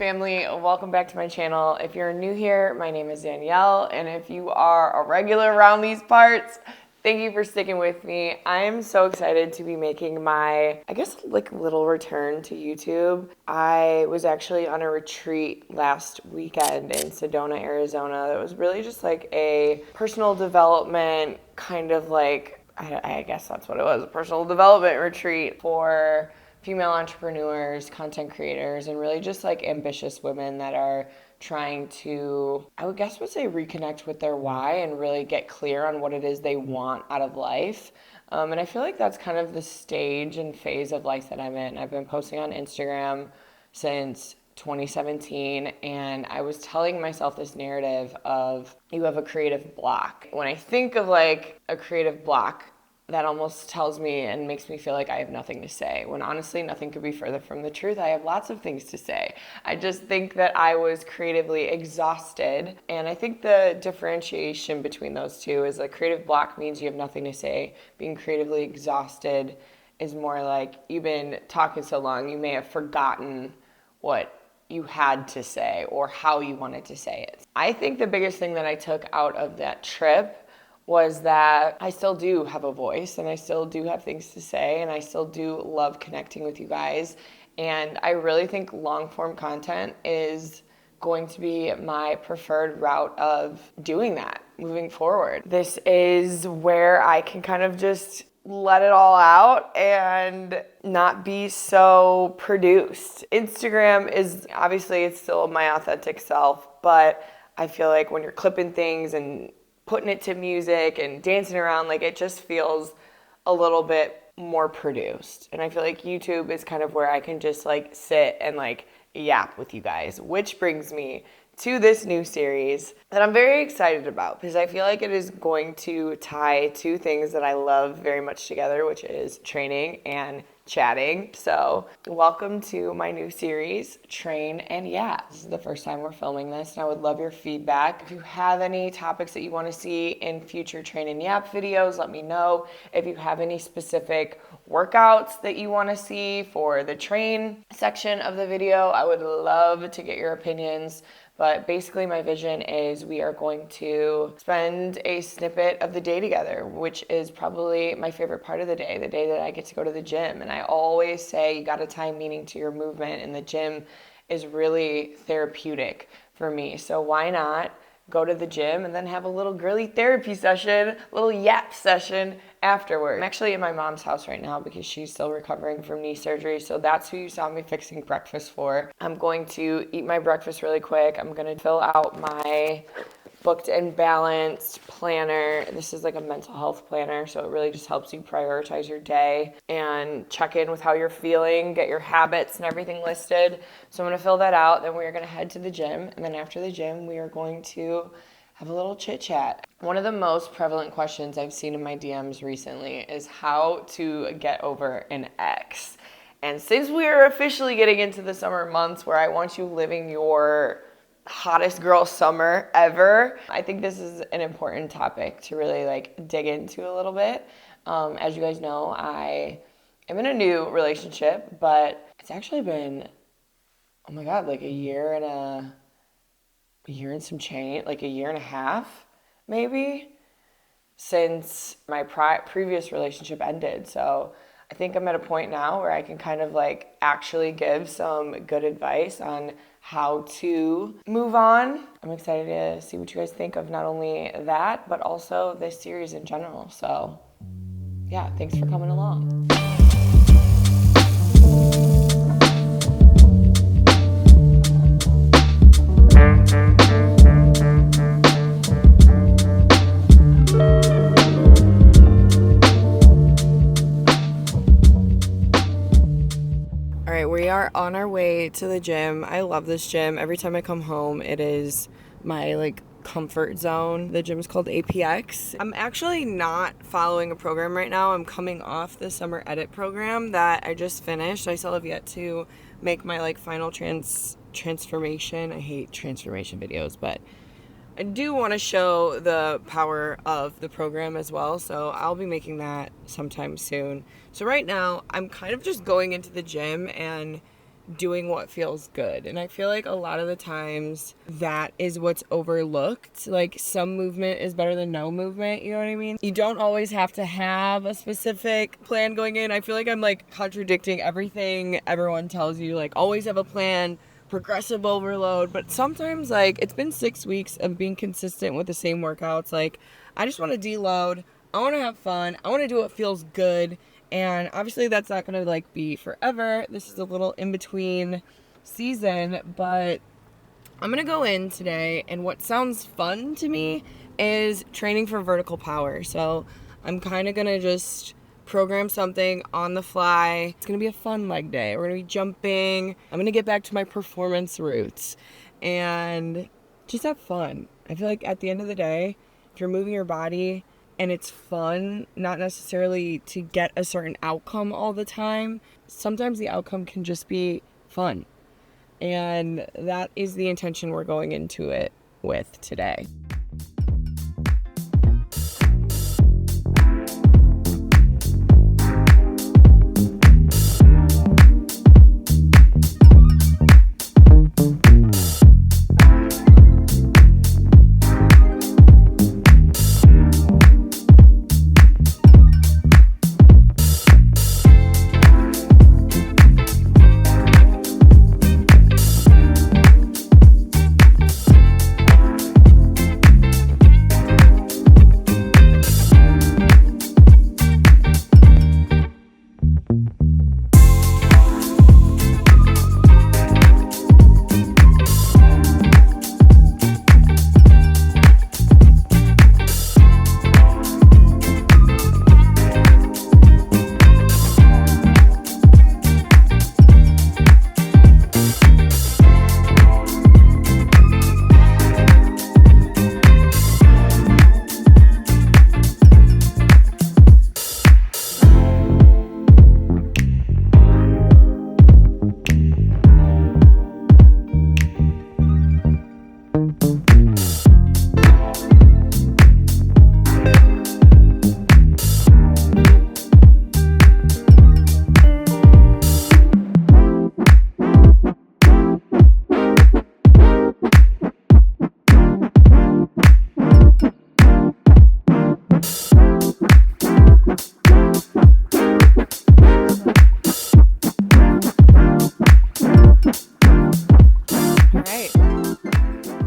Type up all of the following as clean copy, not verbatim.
family, welcome back to my channel. If you're new here, my name is Danielle, and if you are a regular around these parts, thank you for sticking with me. I am so excited to be making my, little return to YouTube. I was actually on a retreat last weekend in Sedona, Arizona. That was really just like a personal development I guess that's what it was, a personal development retreat for female entrepreneurs, content creators, and really just like ambitious women that are trying to, would say reconnect with their why and really get clear on what it is they want out of life. And I feel like that's kind of the stage and phase of life that I'm in. I've been posting on Instagram since 2017, and I was telling myself this narrative of you have a creative block. When I think of like a creative block, that almost tells me and makes me feel like I have nothing to say, when honestly nothing could be further from the truth. I have lots of things to say. I just think that I was creatively exhausted, and I think the differentiation between those two is like creative block means you have nothing to say. Being creatively exhausted is more like you've been talking so long you may have forgotten what you had to say or how you wanted to say it. I think the biggest thing that I took out of that trip was that I still do have a voice and I still do have things to say and I still do love connecting with you guys. And I really think long form content is going to be my preferred route of doing that moving forward. This is where I can kind of just let it all out and not be so produced. Instagram is obviously, it's still my authentic self, but I feel like when you're clipping things and putting it to music and dancing around, like it just feels a little bit more produced. And I feel like YouTube is kind of where I can just like sit and like yap with you guys, which brings me to this new series that I'm very excited about because I feel like it is going to tie two things that I love very much together, which is training and chatting. So welcome to my new series, Train Yap. This is the first time we're filming this, and I would love your feedback. If you have any topics that you want to see in future Train Yap videos, let me know. If you have any specific workouts that you want to see for the train section of the video, I would love to get your opinions. But basically my vision is we are going to spend a snippet of the day together, which is probably my favorite part of the day that I get to go to the gym. And I always say you got to tie meaning to your movement, and the gym is really therapeutic for me. So why not go to the gym and then have a little girly therapy session, little yap session afterward. I'm actually in my mom's house right now because she's still recovering from knee surgery, so that's who you saw me fixing breakfast for. I'm going to eat my breakfast really quick. I'm going to fill out my booked and balanced planner. This is like a mental health planner, so it really just helps you prioritize your day and check in with how you're feeling, get your habits and everything listed. So I'm going to fill that out, then we're going to head to the gym, and then after the gym we are going to have a little chit chat. One of the most prevalent questions I've seen in my DMs recently is how to get over an ex. And since we are officially getting into the summer months where I want you living your hottest girl summer ever, I think this is an important topic to really like dig into a little bit. As you guys know, I am in a new relationship, but it's actually been, oh my God, like a year and some change, like a year and a half maybe, since my previous relationship ended. So I think I'm at a point now where I can kind of like actually give some good advice on how to move on. I'm excited to see what you guys think of not only that, but also this series in general. So yeah, thanks for coming along. We are on our way to the gym. I love this gym. Every time I come home, it is my like comfort zone. The gym is called APX. I'm actually not following a program right now. I'm coming off the summer edit program that I just finished. I still have yet to make my like final transformation. I hate transformation videos, but I do want to show the power of the program as well, so I'll be making that sometime soon. So right now, I'm kind of just going into the gym and doing what feels good. And I feel like a lot of the times that is what's overlooked. Like, some movement is better than no movement, you know what I mean? You don't always have to have a specific plan going in. I feel like I'm like contradicting everything everyone tells you, like always have a plan, progressive overload. But sometimes, like, it's been 6 weeks of being consistent with the same workouts. Like, I just want to deload. I want to have fun. I want to do what feels good. And obviously that's not going to like be forever. This is a little in between season, but I'm going to go in today, and what sounds fun to me is training for vertical power. So I'm kind of going to just program something on the fly. It's going to be a fun leg day. We're going to be jumping. I'm going to get back to my performance roots and just have fun. I feel like at the end of the day, if you're moving your body and it's fun, not necessarily to get a certain outcome all the time, sometimes the outcome can just be fun. And that is the intention we're going into it with today.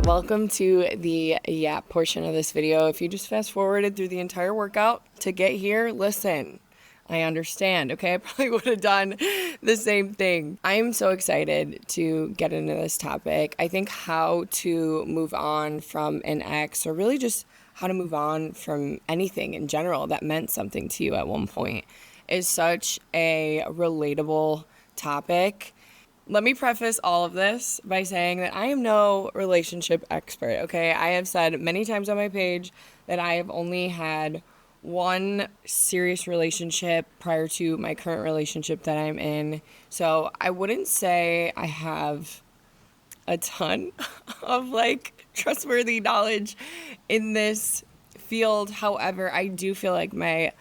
Welcome to the Yap portion of this video. If you just fast forwarded through the entire workout to get here, listen, I understand, okay? I probably would have done the same thing. I am so excited to get into this topic. I think how to move on from an ex, or really just how to move on from anything in general that meant something to you at one point, is such a relatable topic. Let me preface all of this by saying that I am no relationship expert, okay? I have said many times on my page that I have only had one serious relationship prior to my current relationship that I'm in. So I wouldn't say I have a ton of like trustworthy knowledge in this field. However, I do feel like my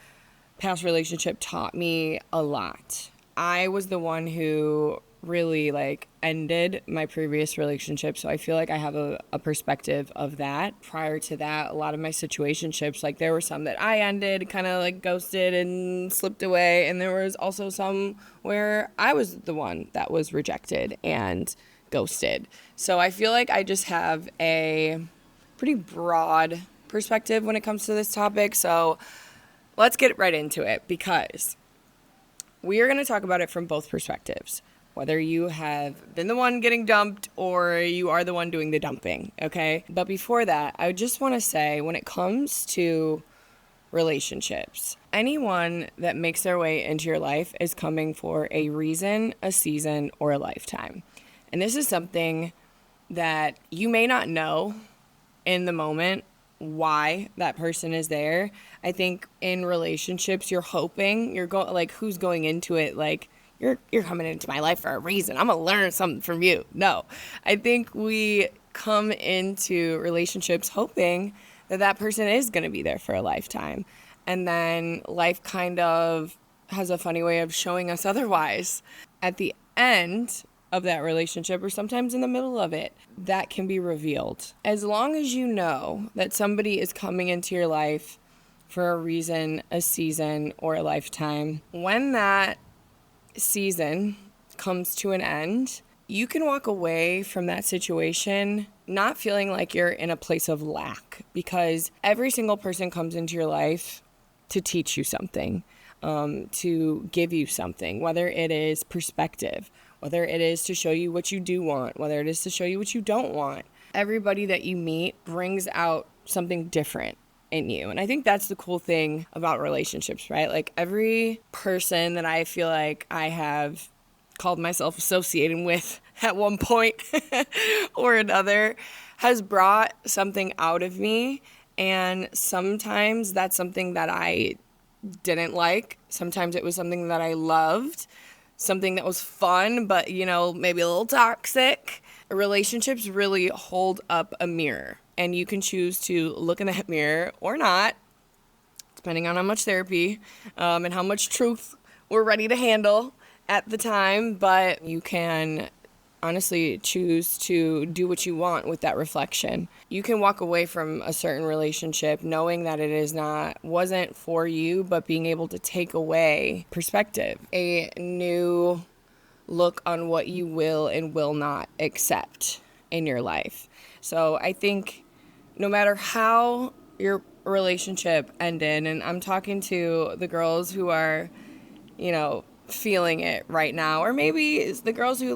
past relationship taught me a lot. I was the one who really like ended my previous relationship, so I feel like I have a perspective of that. Prior to that, a lot of my situationships, like there were some that I ended, kind of like ghosted and slipped away, and there was also some where I was the one that was rejected and ghosted. So I feel like I just have a pretty broad perspective when it comes to this topic. So let's get right into it, because we are going to talk about it from both perspectives. Whether you have been the one getting dumped or you are the one doing the dumping, okay? But before that, I just want to say, when it comes to relationships, anyone that makes their way into your life is coming for a reason, a season, or a lifetime. And this is something that you may not know in the moment why that person is there. I think in relationships, you're hoping, who's going into it like, you're coming into my life for a reason. I'm going to learn something from you. No, I think we come into relationships hoping that that person is going to be there for a lifetime. And then life kind of has a funny way of showing us otherwise. At the end of that relationship or sometimes in the middle of it, that can be revealed. As long as you know that somebody is coming into your life for a reason, a season, or a lifetime, when that season comes to an end, you can walk away from that situation not feeling like you're in a place of lack, because every single person comes into your life to teach you something, to give you something, whether it is perspective, whether it is to show you what you do want, whether it is to show you what you don't want. Everybody that you meet brings out something different in you. And I think that's the cool thing about relationships, right? Like every person that I feel like I have called myself associating with at one point or another has brought something out of me. And sometimes that's something that I didn't like. Sometimes it was something that I loved, something that was fun, but, maybe a little toxic. Relationships really hold up a mirror, and you can choose to look in that mirror or not, depending on how much therapy and how much truth we're ready to handle at the time. But you can honestly choose to do what you want with that reflection. You can walk away from a certain relationship knowing that wasn't for you, but being able to take away perspective, a new look on what you will and will not accept in your life. So I think no matter how your relationship ended, and I'm talking to the girls who are, feeling it right now, or maybe it's the girls who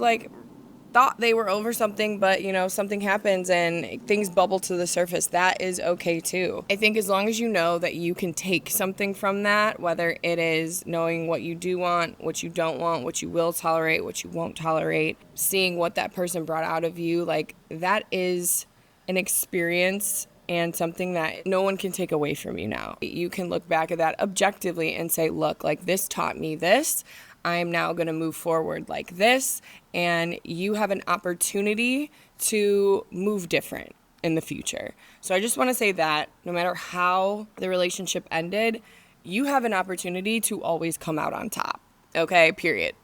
thought they were over something, but something happens and things bubble to the surface. That is okay too. I think as long as you know that you can take something from that, whether it is knowing what you do want, what you don't want, what you will tolerate, what you won't tolerate, seeing what that person brought out of you, that is an experience and something that no one can take away from you now. You can look back at that objectively and say, look, this taught me this. I'm now going to move forward like this, and you have an opportunity to move different in the future. So I just want to say that no matter how the relationship ended, you have an opportunity to always come out on top. Okay, period.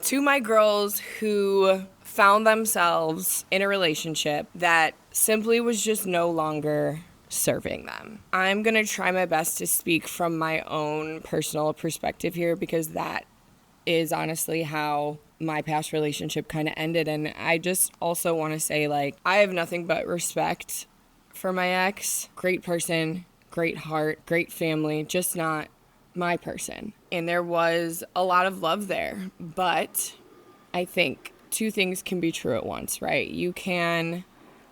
To my girls who found themselves in a relationship that simply was just no longer serving them, I'm going to try my best to speak from my own personal perspective here, because that is honestly how my past relationship kind of ended. And I just also want to say, I have nothing but respect for my ex. Great person, great heart, great family, just not my person. And there was a lot of love there, but I think two things can be true at once, right? You can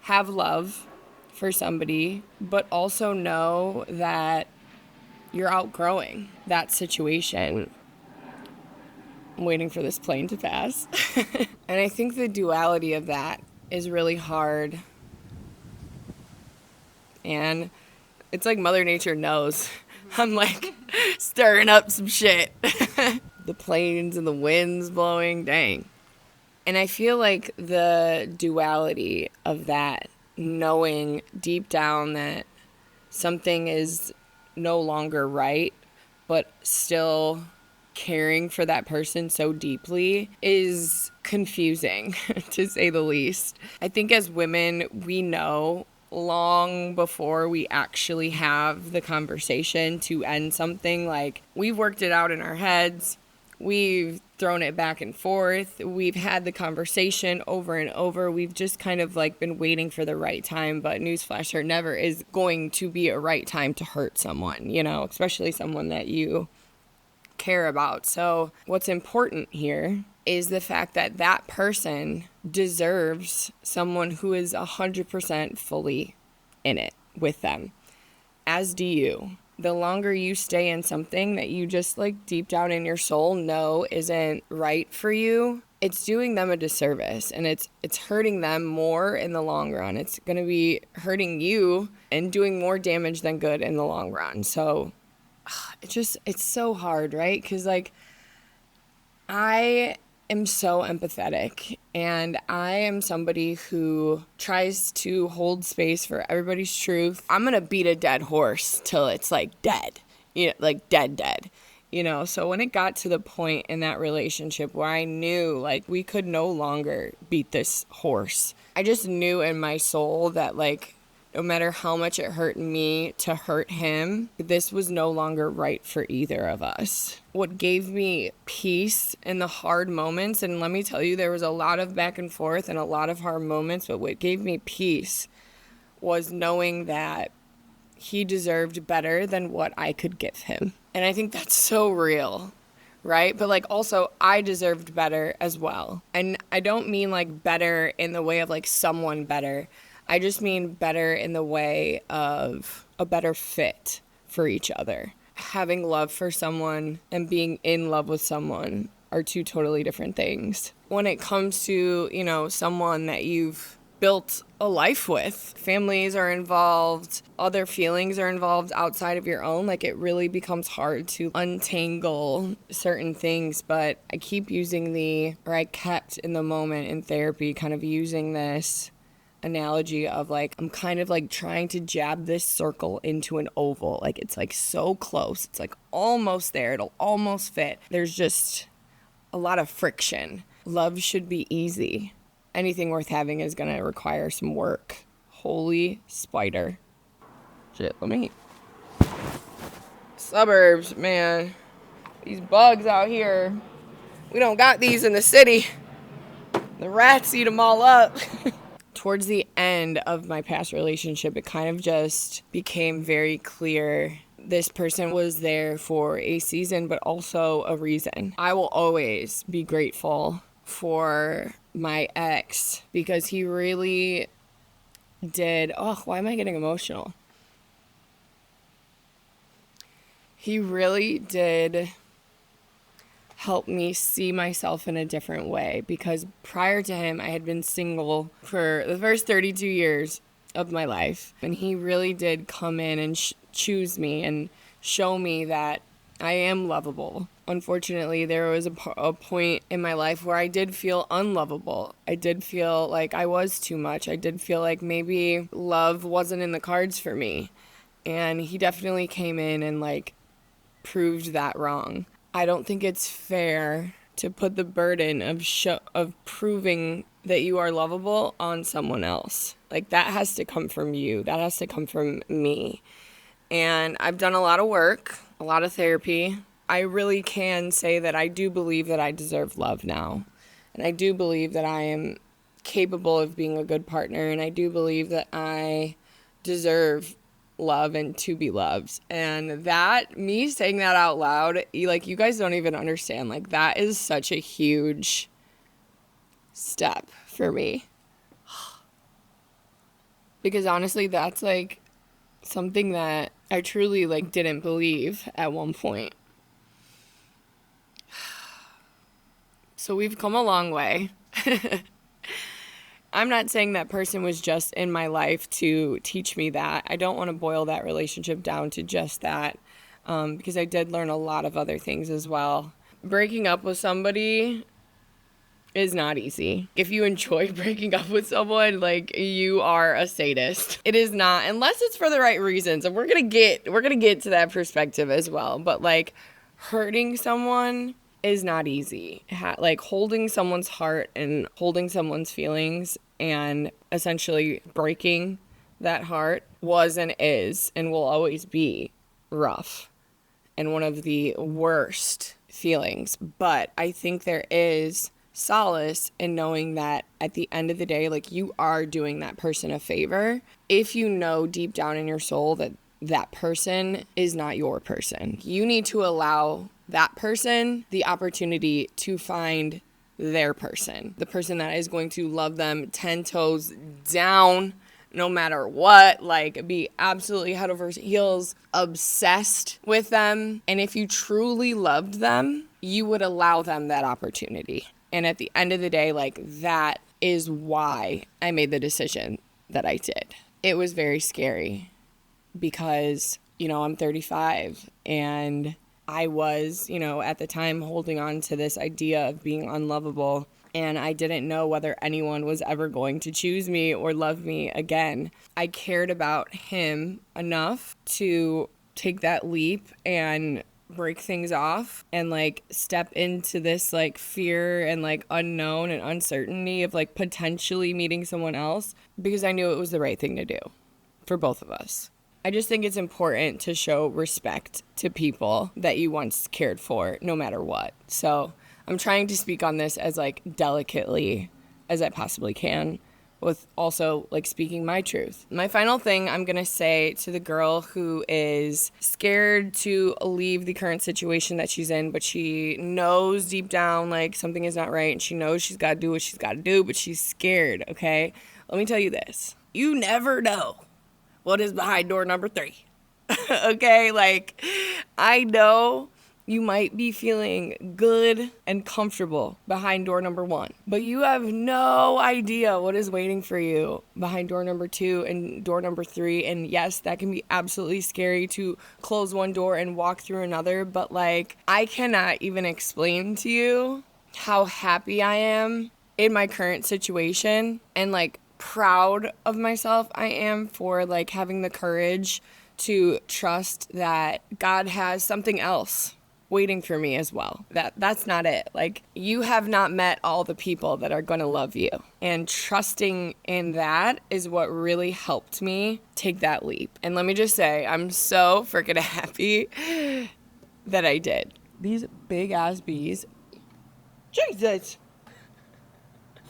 have love for somebody, but also know that you're outgrowing that situation. I'm waiting for this plane to pass. And I think the duality of that is really hard. And it's like Mother Nature knows. I'm stirring up some shit. The planes and the winds blowing, dang. And I feel like the duality of that, knowing deep down that something is no longer right, but still caring for that person so deeply, is confusing, to say the least. I think as women, we know long before we actually have the conversation to end something. We've worked it out in our heads. We've thrown it back and forth. We've had the conversation over and over. We've just kind of been waiting for the right time. But newsflash, there never is going to be a right time to hurt someone, especially someone that you care about. So what's important here is the fact that that person deserves someone who is 100% fully in it with them, as do you. The longer you stay in something that you just deep down in your soul know isn't right for you, it's doing them a disservice, and it's hurting them more in the long run. It's going to be hurting you and doing more damage than good in the long run. So it's so hard, right? Because I am so empathetic, and I am somebody who tries to hold space for everybody's truth. I'm going to beat a dead horse till it's dead, dead. So when it got to the point in that relationship where I knew like we could no longer beat this horse, I just knew in my soul that like no matter how much it hurt me to hurt him, this was no longer right for either of us. What gave me peace in the hard moments, and let me tell you, there was a lot of back and forth and a lot of hard moments, but what gave me peace was knowing that he deserved better than what I could give him. And I think that's so real, right? But like also I deserved better as well. And I don't mean like better in the way of like someone better. I just mean better in the way of a better fit for each other. Having love for someone and being in love with someone are two totally different things. When it comes to, someone that you've built a life with, families are involved, other feelings are involved outside of your own, like it really becomes hard to untangle certain things. But I kept in the moment in therapy kind of using this analogy of like I'm kind of like trying to jab this circle into an oval. Like it's like so close. It's like almost there. It'll almost fit. There's just a lot of friction. Love should be easy. Anything worth having is going to require some work. Holy spider. Shit, let me... Suburbs, man. These bugs out here. We don't got these in the city. The rats eat them all up. Towards the end of my past relationship, it kind of just became very clear this person was there for a season, but also a reason. I will always be grateful for my ex because he really did... Oh, why am I getting emotional? He really did help me see myself in a different way, because prior to him, I had been single for the first 32 years of my life. And he really did come in and choose me and show me that I am lovable. Unfortunately, there was a point in my life where I did feel unlovable. I did feel like I was too much. I did feel like maybe love wasn't in the cards for me. And he definitely came in and like proved that wrong. I don't think it's fair to put the burden of proving that you are lovable on someone else. Like that has to come from you. That has to come from me. And I've done a lot of work, a lot of therapy. I really can say that I do believe that I deserve love now. And I do believe that I am capable of being a good partner. And I do believe that I deserve love and to be loved. And that, me saying that out loud, you guys don't even understand. Like that is such a huge step for me. Because honestly, that's like something that I truly like didn't believe at one point. So we've come a long way. I'm not saying that person was just in my life to teach me that. I don't want to boil that relationship down to just that, because I did learn a lot of other things as well. Breaking up with somebody is not easy. If you enjoy breaking up with someone, like you are a sadist. It is not, unless it's for the right reasons. And we're gonna get to that perspective as well. But like hurting someone is not easy. Like holding someone's heart and holding someone's feelings and essentially breaking that heart was and is and will always be rough and one of the worst feelings. But I think there is solace in knowing that at the end of the day, like you are doing that person a favor if you know deep down in your soul that that person is not your person. You need to allow that person the opportunity to find their person, the person that is going to love them 10 toes down no matter what, like be absolutely head over heels obsessed with them. And if you truly loved them, you would allow them that opportunity. And at the end of the day, like that is why I made the decision that I did. It was very scary because, I'm 35 and I was, at the time holding on to this idea of being unlovable, and I didn't know whether anyone was ever going to choose me or love me again. I cared about him enough to take that leap and break things off and like step into this like fear and like unknown and uncertainty of like potentially meeting someone else because I knew it was the right thing to do for both of us. I just think it's important to show respect to people that you once cared for, no matter what. So I'm trying to speak on this as like delicately as I possibly can, with also like speaking my truth. My final thing I'm gonna say to the girl who is scared to leave the current situation that she's in, but she knows deep down like something is not right and she knows she's gotta do what she's gotta do, but she's scared, okay? Let me tell you this. You never know what is behind door number 3. Okay? Like, I know you might be feeling good and comfortable behind door number 1, but you have no idea what is waiting for you behind door number 2 and door number 3. And yes, that can be absolutely scary to close one door and walk through another, but like, I cannot even explain to you how happy I am in my current situation and like proud of myself I am for like having the courage to trust that God has something else waiting for me as well. That's not it. Like, you have not met all the people that are going to love you. And trusting in that is what really helped me take that leap. And let me just say, I'm so freaking happy that I did. These big ass bees. Jesus.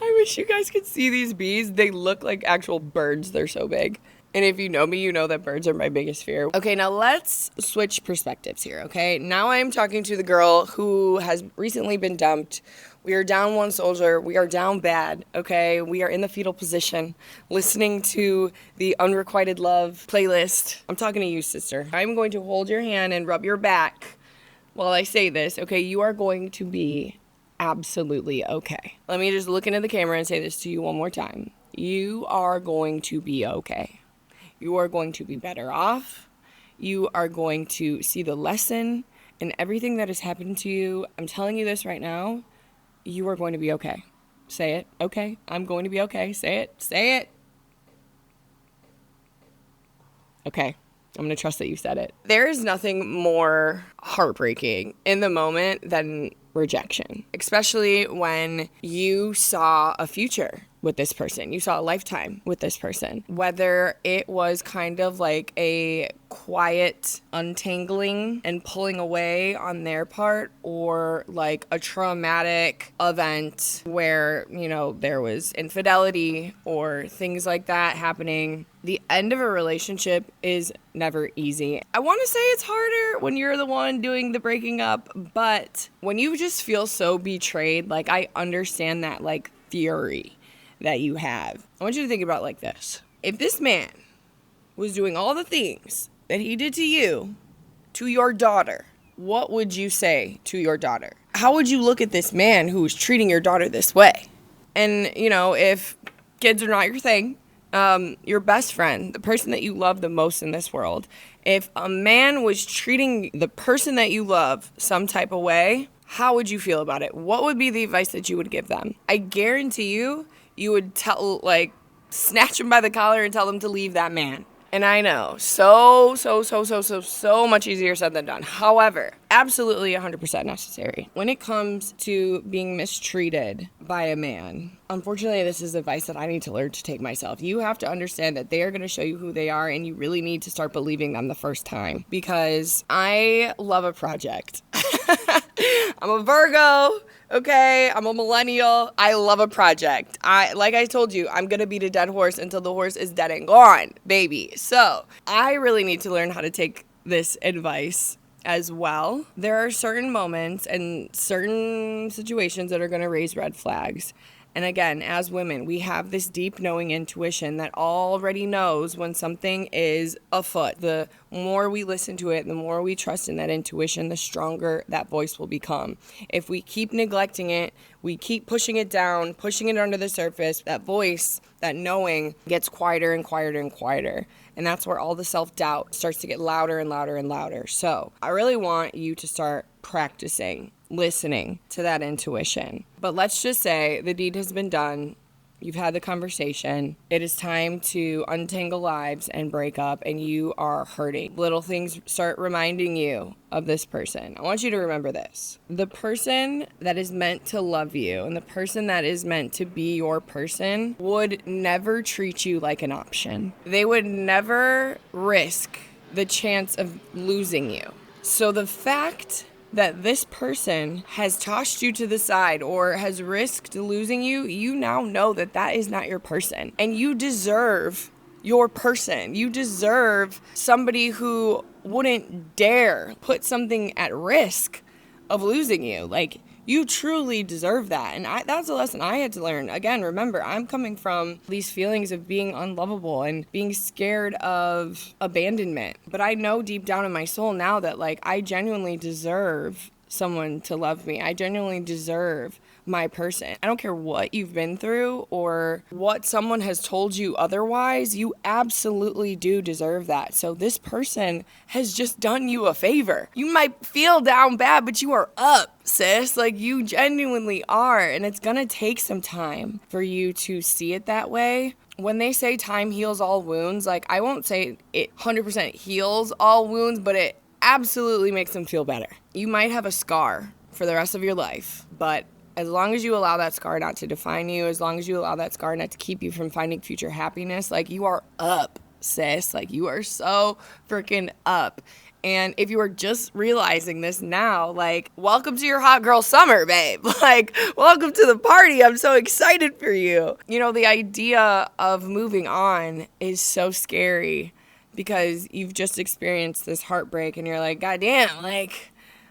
I wish you guys could see these bees. They look like actual birds. They're so big. And if you know me, you know that birds are my biggest fear. Okay, now let's switch perspectives here, okay? Now I'm talking to the girl who has recently been dumped. We are down one soldier. We are down bad, okay? We are in the fetal position, listening to the Unrequited Love playlist. I'm talking to you, sister. I'm going to hold your hand and rub your back while I say this, okay? You are going to be absolutely okay. Let me just look into the camera and say this to you one more time. You are going to be okay. You are going to be better off. You are going to see the lesson in everything that has happened to you. I'm telling you this right now. You are going to be okay. Say it. Okay. I'm going to be okay. Say it. Say it. Okay. I'm going to trust that you said it. There is nothing more heartbreaking in the moment than rejection, especially when you saw a future with this person. You saw a lifetime with this person. Whether it was kind of like a quiet untangling and pulling away on their part, or like a traumatic event where, you know, there was infidelity or things like that happening. The end of a relationship is never easy. I want to say it's harder when you're the one doing the breaking up, but when you just feel so betrayed, like, I understand that like fury that you have. I want you to think about it like this. If this man was doing all the things that he did to you, to your daughter, what would you say to your daughter? How would you look at this man who was treating your daughter this way? And, you know, if kids are not your thing, your best friend, the person that you love the most in this world, if a man was treating the person that you love some type of way, how would you feel about it? What would be the advice that you would give them? I guarantee you would snatch him by the collar and tell him to leave that man. And I know, so much easier said than done. However, absolutely 100% necessary. When it comes to being mistreated by a man, unfortunately, this is advice that I need to learn to take myself. You have to understand that they are going to show you who they are, and you really need to start believing them the first time. Because I love a project. I'm a Virgo. Okay, I'm a millennial. I love a project. Like I told you, I'm going to beat a dead horse until the horse is dead and gone, baby. So I really need to learn how to take this advice as well. There are certain moments and certain situations that are going to raise red flags. And again, as women, we have this deep knowing intuition that already knows when something is afoot. The more we listen to it, the more we trust in that intuition, the stronger that voice will become. If we keep neglecting it, we keep pushing it down, pushing it under the surface, that voice, that knowing gets quieter and quieter and quieter. And that's where all the self-doubt starts to get louder and louder and louder. So I really want you to start practicing listening to that intuition. But let's just say the deed has been done. You've had the conversation. It is time to untangle lives and break up, and you are hurting. Little things start reminding you of this person. I want you to remember this. The person that is meant to love you and the person that is meant to be your person would never treat you like an option. They would never risk the chance of losing you. So the fact that this person has tossed you to the side or has risked losing you, you now know that that is not your person. And you deserve your person. You deserve somebody who wouldn't dare put something at risk of losing you. Like, you truly deserve that. And that's a lesson I had to learn. Again, remember, I'm coming from these feelings of being unlovable and being scared of abandonment. But I know deep down in my soul now that, like, I genuinely deserve someone to love me. I genuinely deserve my person. I don't care what you've been through or what someone has told you otherwise. You absolutely do deserve that. So this person has just done you a favor. You might feel down bad, but you are up, sis. Like, you genuinely are. And it's gonna take some time for you to see it that way. When they say time heals all wounds, like, I won't say it 100% heals all wounds, but it absolutely makes them feel better. You might have a scar for the rest of your life, but as long as you allow that scar not to define you, as long as you allow that scar not to keep you from finding future happiness, like, you are up, sis. Like, you are so freaking up. And if you are just realizing this now, like, welcome to your hot girl summer, babe. Like, welcome to the party. I'm so excited for you. You know, the idea of moving on is so scary because you've just experienced this heartbreak and you're like, God damn, like,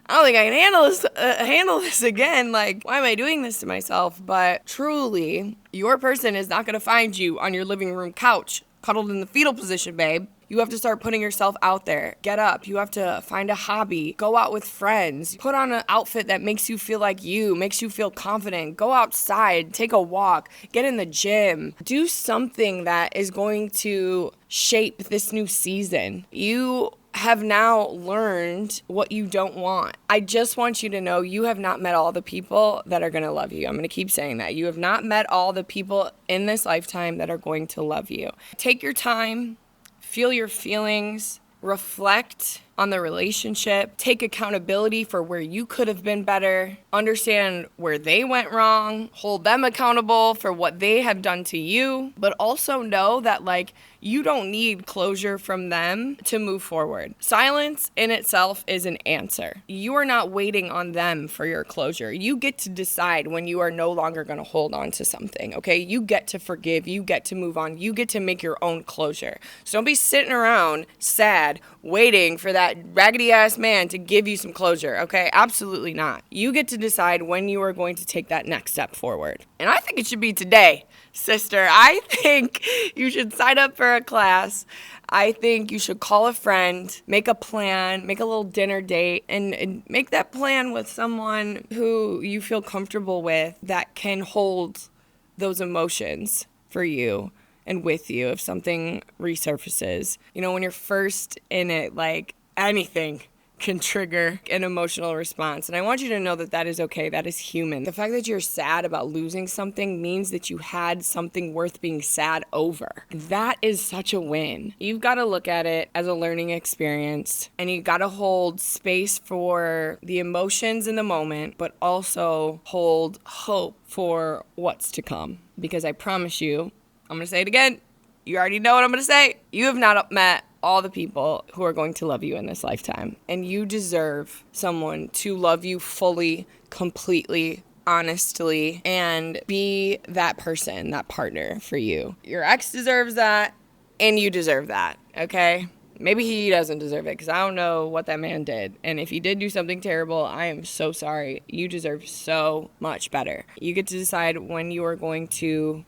I don't think I can handle this again. Like, why am I doing this to myself? But truly, your person is not going to find you on your living room couch, cuddled in the fetal position, babe. You have to start putting yourself out there. Get up. You have to find a hobby. Go out with friends. Put on an outfit that makes you feel like you, makes you feel confident. Go outside. Take a walk. Get in the gym. Do something that is going to shape this new season. You have now learned what you don't want. I just want you to know you have not met all the people that are going to love you. I'm going to keep saying that. You have not met all the people in this lifetime that are going to love you. Take your time, feel your feelings, reflect on the relationship, take accountability for where you could have been better, understand where they went wrong, hold them accountable for what they have done to you, but also know that, like, you don't need closure from them to move forward. Silence in itself is an answer. You are not waiting on them for your closure. You get to decide when you are no longer going to hold on to something, okay? You get to forgive. You get to move on. You get to make your own closure. So don't be sitting around sad, waiting for that raggedy ass man to give you some closure, okay? Absolutely not. You get to decide when you are going to take that next step forward. And I think it should be today, sister. I think you should sign up for a class. I think you should call a friend, make a plan, make a little dinner date, and make that plan with someone who you feel comfortable with that can hold those emotions for you and with you if something resurfaces. You know, when you're first in it, like, anything can trigger an emotional response. And I want you to know that that is okay. That is human. The fact that you're sad about losing something means that you had something worth being sad over. That is such a win. You've got to look at it as a learning experience, and you got to hold space for the emotions in the moment, but also hold hope for what's to come. Because I promise you, I'm going to say it again. You already know what I'm going to say. You have not met all the people who are going to love you in this lifetime. And you deserve someone to love you fully, completely, honestly, and be that person, that partner for you. Your ex deserves that, and you deserve that, okay? Maybe he doesn't deserve it, because I don't know what that man did. And if he did do something terrible, I am so sorry. You deserve so much better. You get to decide when you are going to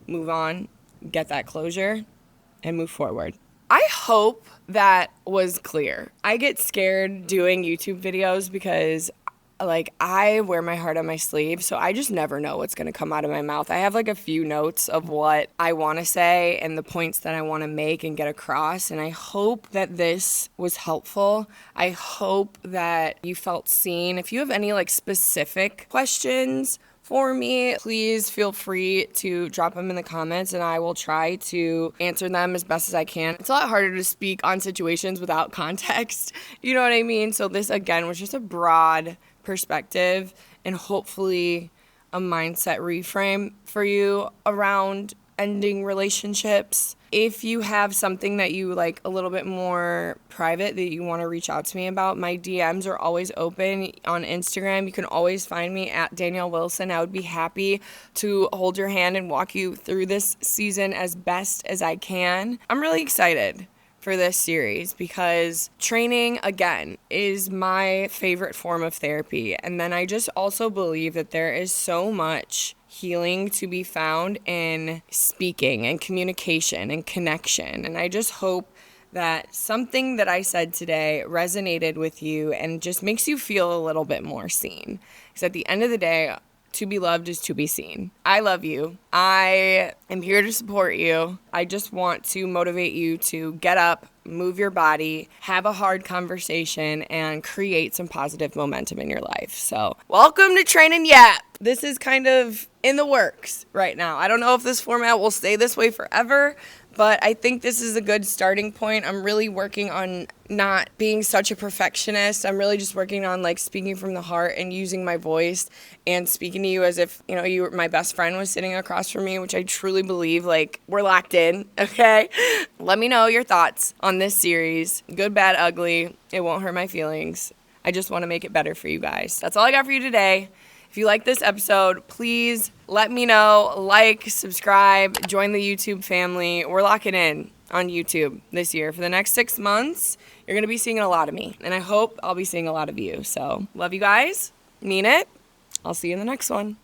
move on, get that closure, and move forward. I hope that was clear. I get scared doing YouTube videos because, like, I wear my heart on my sleeve, so I just never know what's going to come out of my mouth. I have, like, a few notes of what I want to say and the points that I want to make and get across, and I hope that this was helpful. I hope that you felt seen. If you have any, like, specific questions for me, please feel free to drop them in the comments and I will try to answer them as best as I can. It's a lot harder to speak on situations without context. You know what I mean? So this, again, was just a broad perspective and hopefully a mindset reframe for you around ending relationships. If you have something that you like a little bit more private that you want to reach out to me about, my DMs are always open on Instagram. You can always find me at Danyelewilson. I would be happy to hold your hand and walk you through this season as best as I can. I'm really excited for this series because training, again, is my favorite form of therapy. And then I just also believe that there is so much healing to be found in speaking and communication and connection. And I just hope that something that I said today resonated with you and just makes you feel a little bit more seen. Because at the end of the day, to be loved is to be seen. I love you. I am here to support you. I just want to motivate you to get up, move your body, have a hard conversation, and create some positive momentum in your life. So, welcome to Train Yap. This is kind of in the works right now. I don't know if this format will stay this way forever, but I think this is a good starting point. I'm really working on not being such a perfectionist. I'm really just working on like speaking from the heart and using my voice and speaking to you as if, you know, you were my best friend was sitting across from me, which I truly believe like we're locked in, okay? Let me know your thoughts on this series. Good, bad, ugly. It won't hurt my feelings. I just want to make it better for you guys. That's all I got for you today. If you like this episode, please let me know, like, subscribe, join the YouTube family. We're locking in on YouTube this year. For the next 6 months, you're going to be seeing a lot of me, and I hope I'll be seeing a lot of you. So, love you guys. Mean it. I'll see you in the next one.